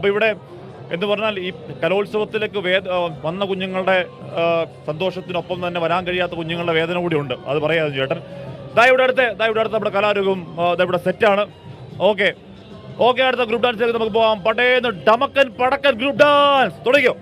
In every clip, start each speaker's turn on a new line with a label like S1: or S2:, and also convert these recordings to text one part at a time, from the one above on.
S1: അപ്പോൾ ഇവിടെ എന്ന് പറഞ്ഞാൽ ഈ കലോത്സവത്തിലേക്ക് വന്ന കുഞ്ഞുങ്ങളുടെ സന്തോഷത്തിനൊപ്പം തന്നെ വരാൻ കഴിയാത്ത കുഞ്ഞുങ്ങളുടെ വേദന കൂടിയുണ്ട്. അത് പറയാതെ ചേട്ടൻ ഇവിടെ അടുത്ത് നമ്മുടെ കലാരൂപം ഇവിടെ സെറ്റാണ്. ഓക്കെ, അടുത്ത ഗ്രൂപ്പ് ഡാൻസിലേക്ക് നമുക്ക് പോകാം. പടേന്ന് ഡമക്കൻ പടക്കൻ ഗ്രൂപ്പ് ഡാൻസ് തുടങ്ങിയോ?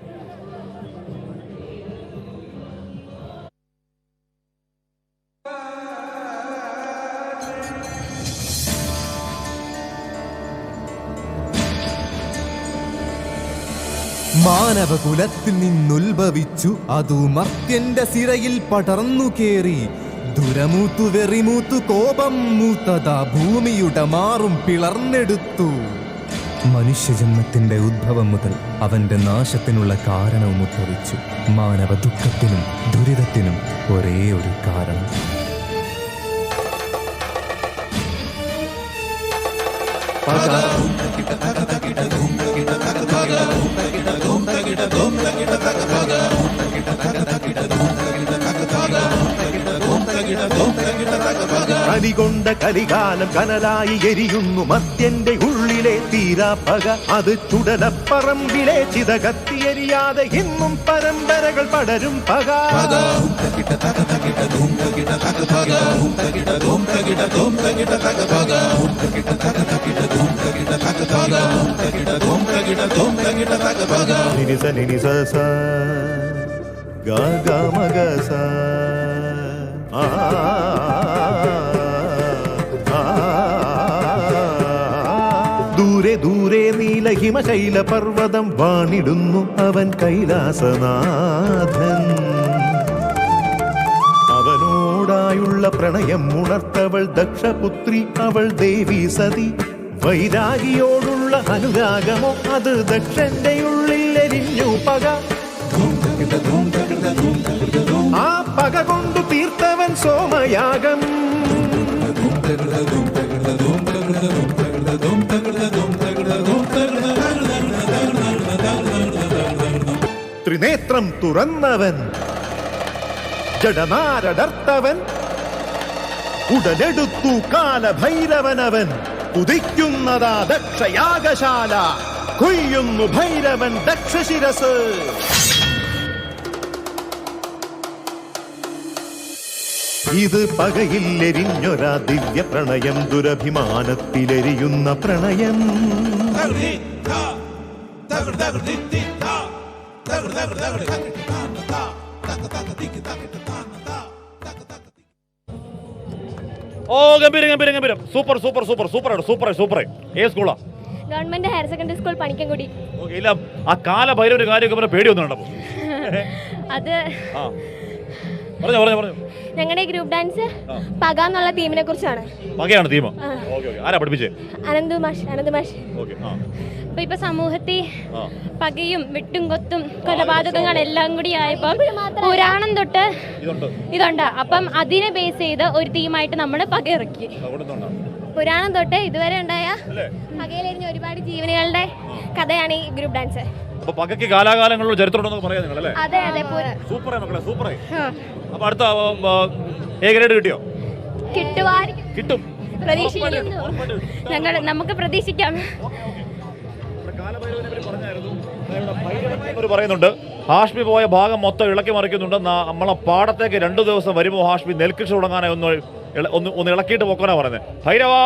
S2: മാനവകുലത്തിൽ നിന്നുത്ഭവിച്ചു, അതു മർത്യന്റെ സിരയിൽ പടർന്നു കേറി. ദുരമൂത്തു വെറിമൂത്തു കോപം മൂത്തതാ ഭൂമിയുടെ മാറും പിളർന്നെടുത്തു. മനുഷ്യജന്മത്തിന്റെ ഉദ്ഭവം മുതൽ അവന്റെ നാശത്തിനുള്ള കാരണവും ഉദ്ഭവിച്ചു. മാനവ ദുഃഖത്തിനും ദുരിതത്തിനും ഒരേ ഒരു കാരണം.
S3: കലികൊണ്ട കലികാലം കനലായി എരിയുന്നു മർത്യന്റെ ഉള്ളിലെ തീരാപ്പക. അത് ചുടലപ്പറമ്പിലെ ചിത കത്തിയെരിയാതെ ഇന്നും പരമ്പരകൾ പടരും പക. നിനിസ നിനിസ സ ഗ ഗ മ ഗ സ ദൂരെ ദൂരെ നീലഹിമശൈല പർവ്വതം വാണിടുന്നു അവൻ കൈലാസനാഥൻ. അവനോടായുള്ള പ്രണയം ഉണർത്തവൾ ദക്ഷപുത്രി, അവൾ ദേവി സതി. വൈരാഗിയോടുള്ള അനുരാഗമോ അത് ദക്ഷന്റെ ഉള്ളിൽ എരിഞ്ഞു പക. ആ പക കൊണ്ടു തീർത്തവൻ സോമയാഗം. ത്രിനേത്രം തുറന്നവൻ, ജഡനാരടർത്തവൻ, ഉടലെടുത്തു കാലഭൈരവനവൻ. ഉദിക്കുന്നതാ ദക്ഷയാഗശാല, കൊയ്യുന്നു ഭൈരവൻ ദക്ഷശിരസ്. ഇത് പകയില്ലെരിഞ്ഞൊരാ ദിവ്യ പ്രണയം, ദുരഭിമാനത്തിലെരിയുന്ന പ്രണയം.
S1: ഓ ഗംഭീരം. സൂപ്പർ. ഏത് സ്കൂളാ?
S4: Government higher secondary school Panikkankudi.
S1: ഇല്ല, ആ കാലഭൈരവ ഒരു കാര്യമൊക്കെ പേടിയൊന്നും ഉണ്ടോ?
S4: അത്
S1: പറഞ്ഞു.
S4: ഞങ്ങളുടെ ഗ്രൂപ്പ് ഡാൻസ് പക എന്നുള്ള തീമിനെ കുറിച്ചാണ്.
S1: പകയാണ് തീം. ആരാ പഠിപ്പിച്ചേ?
S4: അനന്തു മാഷ്. അപ്പൊ ഇപ്പൊ സമൂഹത്തിൽ പകയും വെട്ടും കൊത്തും കൊലപാതകങ്ങൾ എല്ലാം കൂടി ആയപ്പം പുരാണം തൊട്ട് ഇതുണ്ട്. അപ്പം അതിനെ ബേസ് ചെയ്ത് ഒരു തീമായിട്ട് നമ്മൾ പക ഇറക്കി. പുരാണം തൊട്ട് ഇതുവരെ ഉണ്ടായ പകയിലെരിഞ്ഞ ഒരുപാട് ജീവനുകളുടെ കഥയാണ് ഈ ഗ്രൂപ്പ് ഡാൻസ്.
S1: പകയ്ക്ക് കാലാകാലങ്ങളിലുള്ള ചരിത്രം പറയാ നിങ്ങൾ അല്ലേ?
S4: അതെ.
S1: സൂപ്പറായി. അപ്പൊ അടുത്ത എ ഗ്രേഡ് കിട്ടിയോ? കിട്ടും.
S4: പ്രതീക്ഷിക്കുന്നു. നമുക്ക് പ്രതീക്ഷിക്കാം.
S1: പറയുന്നുണ്ട് ഹാഷ്മി പോയ ഭാഗം മൊത്തം ഇളക്കി മറിക്കുന്നുണ്ട്. നമ്മളെ പാടത്തേക്ക് 2 ദിവസം വരുമ്പോൾ ഹാഷ്മി നെൽകൃഷി തുടങ്ങാനായി ഒന്ന് ഇളക്കിയിട്ട് പോക്കാനാ പറയുന്നത്. ഭൈരവാ.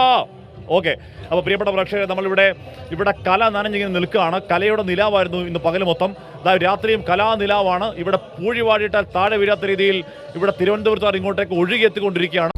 S1: ഓക്കെ, അപ്പോൾ പ്രിയപ്പെട്ട പ്രേക്ഷകരെ, നമ്മളിവിടെ കല നനഞ്ഞിങ്ങനെ നിൽക്കുകയാണ്. കലയുടെ നിലാവായിരുന്നു ഇന്ന് പകൽ മൊത്തം. അതായത് രാത്രിയും കലാനിലാവാണ്. ഇവിടെ പൂഴി വാടിയിട്ടാൽ താഴെ വീഴാത്ത രീതിയിൽ ഇവിടെ തിരുവനന്തപുരത്ത് ഇങ്ങോട്ടേക്ക് ഒഴുകിയെത്തിക്കൊണ്ടിരിക്കുകയാണ്.